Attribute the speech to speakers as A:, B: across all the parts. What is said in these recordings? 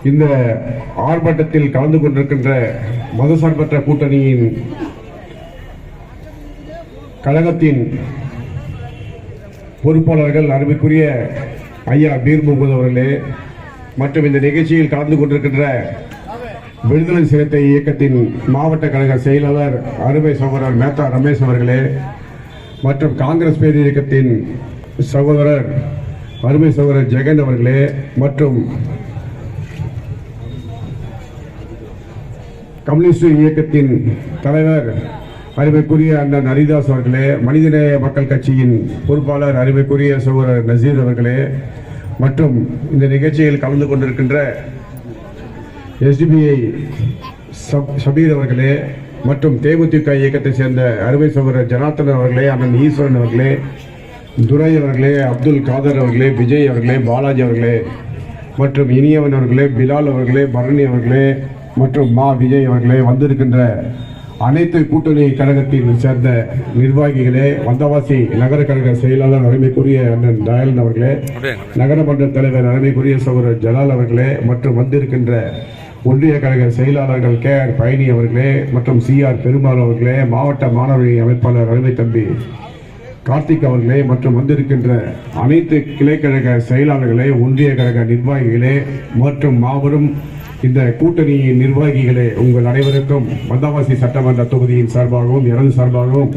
A: இந்த ஆர்ப்பாட்டத்தில் கலந்து கொண்டிருக்கின்ற மதசார்பற்ற கூட்டணியின் கழகத்தின் பொறுப்பாளர்கள், அருமைக்குரிய ஐயா பீர் முகமது அவர்களே, மற்றும் இந்த நிகழ்ச்சியில் கலந்து கொண்டிருக்கின்ற விடுதலை சிறுத்தை இயக்கத்தின் மாவட்ட கழக செயலாளர் அருமை சகோதரர் மேத்தா ரமேஷ் அவர்களே, மற்றும் காங்கிரஸ் பேர் இயக்கத்தின் சகோதரர் அருமை சகோதரர் ஜெகன் அவர்களே, மற்றும் கம்யூனிஸ்ட் இயக்கத்தின் தலைவர் அருமைக்குரிய அண்ணன் ஹரிதாஸ் அவர்களே, மனிதநேய மக்கள் கட்சியின் பொறுப்பாளர் அருமைக்குரிய சகோதரர் நசீர் அவர்களே, மற்றும் இந்த நிகழ்ச்சியில் கலந்து கொண்டிருக்கின்ற SDPI ஷபீர் அவர்களே, மற்றும் தேமுதிக இயக்கத்தை சேர்ந்த அருமை சகோதரர் ஜனார்த்தன் அவர்களே, அண்ணன் ஈஸ்வரன் அவர்களே, துரை அவர்களே, அப்துல் காதர் அவர்களே, விஜய் அவர்களே, பாலாஜி அவர்களே, மற்றும் இனியவன் அவர்களே, பிலால் அவர்களே, பரணி அவர்களே, மற்றும் மா விஜய் அவர்களே, வந்திருக்கின்ற அனைத்து கூட்டணி கழகத்தில் சேர்ந்த நிர்வாகிகளே, வந்தவாசி நகர கழக செயலாளர் அருமைக்குரிய அண்ணன் தயாளன் அவர்களே, நகரமன்ற தலைவர் அருமைக்குரிய சகோதரர் ஜலால் அவர்களே, மற்றும் வந்திருக்கின்ற ஒன்றிய கழக செயலாளர்கள் KR பழனி அவர்களே, மற்றும் CR பெருமாள் அவர்களே, மாவட்ட மாணவரணி அமைப்பாளர் அருமை தம்பி கார்த்திக் அவர்களே, மற்றும் வந்திருக்கின்ற அனைத்து கிளைக்கழக செயலாளர்களே, ஒன்றிய கழக நிர்வாகிகளே, மற்றும் மாபெரும் இந்த கூட்டணியின் நிர்வாகிகளே, உங்கள் அனைவருக்கும் வந்தவாசி சட்டமன்ற தொகுதியின் சார்பாகவும் எனது சார்பாகவும்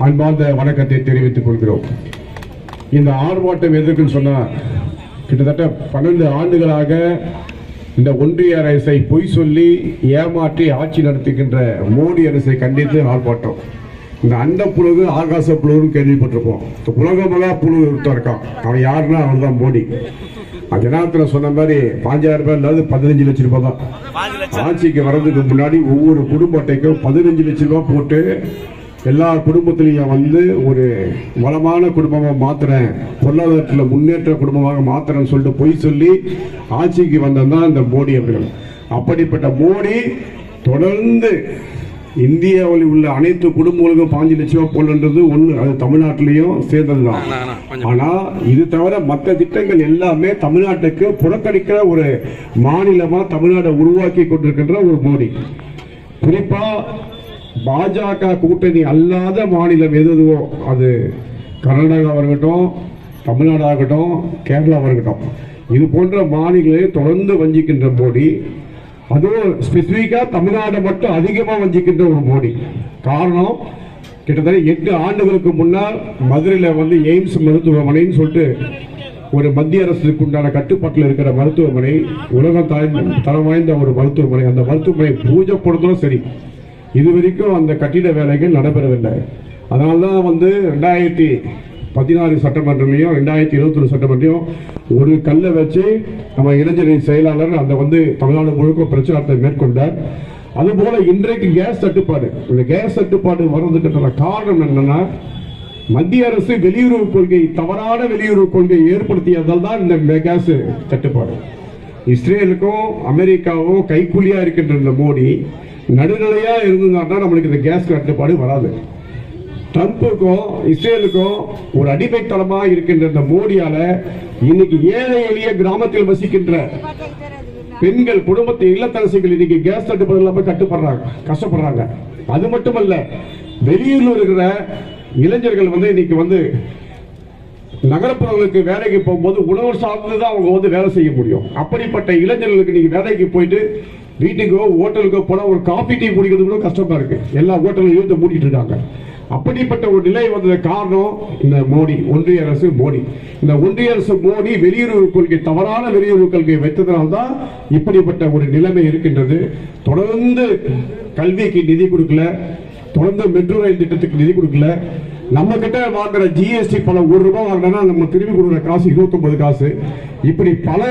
A: அன்பார்ந்த வணக்கத்தை தெரிவித்துக் கொள்கிறோம். இந்த ஆர்ப்பாட்டம் எதற்குன்னு சொன்னால், கிட்டத்தட்ட 12 ஆண்டுகளாக இந்த ஒன்றிய அரசை பொய் சொல்லி ஏமாற்றி ஆட்சி நடத்துகின்ற மோடி அரசை கண்டித்து ஆர்ப்பாட்டம். இந்த அண்ட புழுகு ஆகாச புழுன்னு கேள்விப்பட்டிருப்போம். உலகமெல்லாம் புழு ஒருத்தர் இருக்கான். அவன் யாருன்னா அவன் தான் மோடி. ஜனார்த்தன் சொன்ன மாதிரி 5000 ரூபாய் இல்லாத 15 லட்சம் ரூபாய் தான். ஆட்சிக்கு வர்றதுக்கு முன்னாடி ஒவ்வொரு குடும்ப அட்டைக்கும் 15 லட்சம் ரூபாய் போட்டு எல்லா குடும்பத்திலையும் வந்து ஒரு வளமான குடும்பமாக மாத்துறேன், பொருளாதாரத்தில் முன்னேற்ற குடும்பமாக மாத்துறேன்னு சொல்லிட்டு பொய் சொல்லி ஆட்சிக்கு வந்ததான் இந்த மோடி அவர்கள். அப்படிப்பட்ட மோடி தொடர்ந்து இந்தியாவில் உள்ள அனைத்து குடும்பங்களுக்கும் 5 லட்சம் ரூபாய் போலன்றது ஒன்று, அது தமிழ்நாட்டிலையும் சேர்ந்ததுதான். ஆனா இது தவிர மற்ற திட்டங்கள் எல்லாமே தமிழ்நாட்டுக்கு புறக்கணிக்கிற ஒரு மாநிலமா தமிழ்நாட்டை உருவாக்கி கொண்டிருக்கின்ற ஒரு மோடி. குறிப்பா பாஜக கூட்டணி அல்லாத மாநிலம் எதுவோ, அது கர்நாடகாவாக இருக்கட்டும், தமிழ்நாடாக இருக்கட்டும், கேரளாவாக இருக்கட்டும், இது போன்ற மாநிலங்களை தொடர்ந்து வஞ்சிக்கின்ற மோடி. அதுவும் ஸ்பெசிபிக்கா தமிழ்நாடு மட்டும் அதிகமா வஞ்சிக்கின்ற ஒரு மோடி. காரணம், கிட்டத்தட்ட 8 ஆண்டுகளுக்கு முன்னால் மதுரையில வந்து எய்ம்ஸ் மருத்துவமனைன்னு சொல்லிட்டு ஒரு மத்திய அரசுக்கு உண்டான கட்டுப்பாட்டில் இருக்கிற மருத்துவமனை, உலக தரம் வாய்ந்த ஒரு மருத்துவமனை. அந்த மருத்துவமனை பூஜைப்படுத்தும் சரி, இதுவரைக்கும் அந்த கட்டிட வேலைகள் நடைபெறவில்லை. அதனால்தான் வந்து 2016 சட்டமன்றத்திலையும் 2021 சட்டமன்றம் ஒரு கல்லை வச்சு நம்ம இளைஞரின் செயலாளர் அந்த வந்து தமிழ்நாடு முழுக்க பிரச்சாரத்தை மேற்கொண்டார். அதுபோல இன்றைக்கு கேஸ் தட்டுப்பாடு, இந்த கேஸ் தட்டுப்பாடு வர்றதுக்கு காரணம் என்னன்னா, மத்திய அரசு வெளியுறவு கொள்கை, தவறான வெளியுறவு கொள்கை ஏற்படுத்தியதால் தான் இந்த கேஸ் தட்டுப்பாடு. இஸ்ரேலுக்கும் அமெரிக்காவும் கைக்கூலியா இருக்கின்ற இந்த மோடி நடுநிலையா இருந்ததுன்னா நம்மளுக்கு இந்த கேஸ் தட்டுப்பாடு வராது. ட்ரம்புக்கும் இஸ்ரேலுக்கும் ஒரு அடிமைத்தளமாக இருக்கின்ற இந்த மோடியால இன்னைக்கு ஏழை எளிய கிராமத்தில் வசிக்கின்ற பெண்கள், குடும்பத்தை இல்லத்தரசிகள் இன்னைக்கு கேஸ் தட்டுப்பாடு இல்லாம கஷ்டப்படுறாங்க. அது மட்டுமல்ல, வெளியூர்ல இருக்கிற இளைஞர்கள் வந்து இன்னைக்கு வந்து நகரப்புறங்களுக்கு வேலைக்கு போகும்போது உணவு சார்ந்துதான் அவங்க வந்து வேலை செய்ய முடியும். அப்படிப்பட்ட இளைஞர்களுக்கு இன்னைக்கு வேலைக்கு போயிட்டு வீட்டுக்கோ ஹோட்டலுக்கோ போனா ஒரு காபி டீ குடிக்கிறது கூட கஷ்டமா இருக்கு. எல்லா ஹோட்டலும் இழுத்து மூடிட்டு இருக்காங்க. அப்படிப்பட்ட ஒரு நிலை வந்தது காரணம் இந்த மோடி, ஒன்றிய அரசு மோடி. இந்த ஒன்றிய அரசு மோடி வெளியுறவு கொள்கை, தவறான வெளியுறவு கொள்கை வைத்ததனால்தான் இப்படிப்பட்ட ஒரு நிலைமை இருக்கின்றது. தொடர்ந்து கல்விக்கு நிதி கொடுக்கல, தொடர்ந்து மெட்ரோ ரயில் திட்டத்துக்கு நிதி கொடுக்கல. நம்ம கிட்ட வாங்குற GST பணம் 1 ரூபாய் வாங்கினா நம்ம திரும்பி கொடுக்குற காசு 29 காசு. இப்படி பல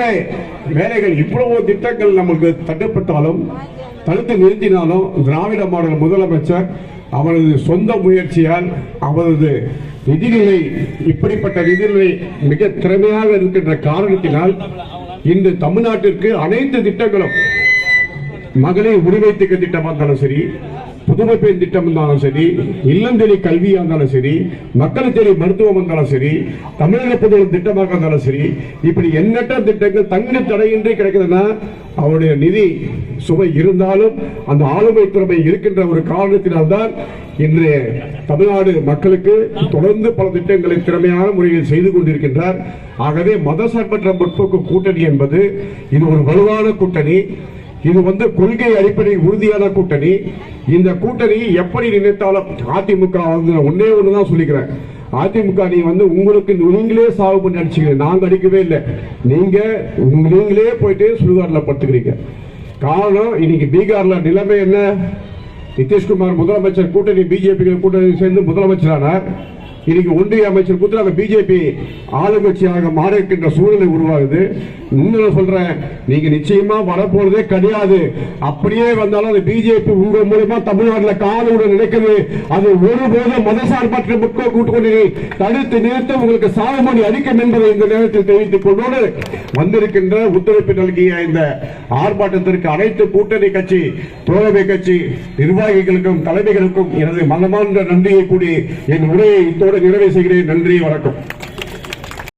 A: வேலைகள், இவ்வளவு திட்டங்கள் நமக்கு தட்டுப்பட்டாலும் தடுத்து நிறுத்தினாலும் திராவிட மாடல் முதலமைச்சர் அவரது சொந்த முயற்சியால் அவரது நிதிநிலை, இப்படிப்பட்ட நிதிநிலை மிக திறமையாக இருக்கின்ற காரணத்தினால் இன்று தமிழ்நாட்டிற்கு அனைத்து திட்டங்களும், மகளிர் உரிமை திட்டமாக இருந்தாலும் சரி, புதுமை பெண் திட்டம் இருந்தாலும் சரி, இல்லம் தேடி கல்வியா இருந்தாலும் சரி, மக்கள் தேடி மருத்துவம் இருந்தாலும் சரி, தமிழக புதுமை திட்டமாக இருந்தாலும் சரி, இப்படி எண்ணற்ற திட்டங்கள் தங்கு தடையின்றி கிடைக்குதுன்னா அவருடைய நிதி சுமை இருந்தாலும் அந்த ஆளுமை திறமை இருக்கின்ற ஒரு காரணத்தினால்தான் இன்று தமிழ்நாடு மக்களுக்கு தொடர்ந்து பல திட்டங்களை திறமையான முறையில் செய்து கொண்டிருக்கின்றார். ஆகவே மதசார்பற்ற முற்போக்கு கூட்டணி என்பது இது ஒரு வலுவான கூட்டணி. இது கொள்கை அடிப்படையில் உறுதியான கூட்டணி. இந்த கூட்டணி எப்படி நினைத்தாலும் அதிமுக ஒன்னே ஒண்ணுதான் சொல்லிக்கிறேன். அதிமுக உங்களுக்கு நீங்களே சாவு பண்ணி அடிச்சுக்கிறீங்க, நாங்க அடிக்கவே இல்லை. நீங்களே போயிட்டு சுடுகாட்டில் படுத்துக்கிறீங்க. காரணம் இன்னைக்கு பீகார்ல நிலைமை என்ன? நிதிஷ்குமார் முதலமைச்சர் கூட்டணி பிஜேபி கூட்டணி சேர்ந்து முதலமைச்சரானார். இன்னைக்கு ஒன்றிய அமைச்சர் கூட்டத்தில் பிஜேபி ஆளுங்கட்சியாக மாற இருக்கின்ற சூழ்நிலை உருவாகுது. இன்னும் சொல்றேன், நீங்க நிச்சயமா வரப்போறதே கிடையாது. அப்படியே வந்தாலும் அது பிஜேபி உங்க மூலமா தமிழ்நாட்டில் காலோட நினைக்கிறது. அது ஒருபோதும் மதசார்பற்ற முற்போக்கு கூட்டணி தடுத்து நிறுத்த உங்களுக்கு சாகுமணி அளிக்கும் என்பதை இந்த நேரத்தில் தெரிவித்துக் கொண்டோடு வந்திருக்கின்ற ஒத்துழைப்பு நல்கிய இந்த ஆர்ப்பாட்டத்திற்கு அனைத்து கூட்டணி கட்சி, தோழமை கட்சி நிர்வாகிகளுக்கும் தலைமைகளுக்கும் எனது மனமார்ந்த நன்றியை கூடி என் உரையை நிறைவு செய்கிறேன். நன்றி, வணக்கம்.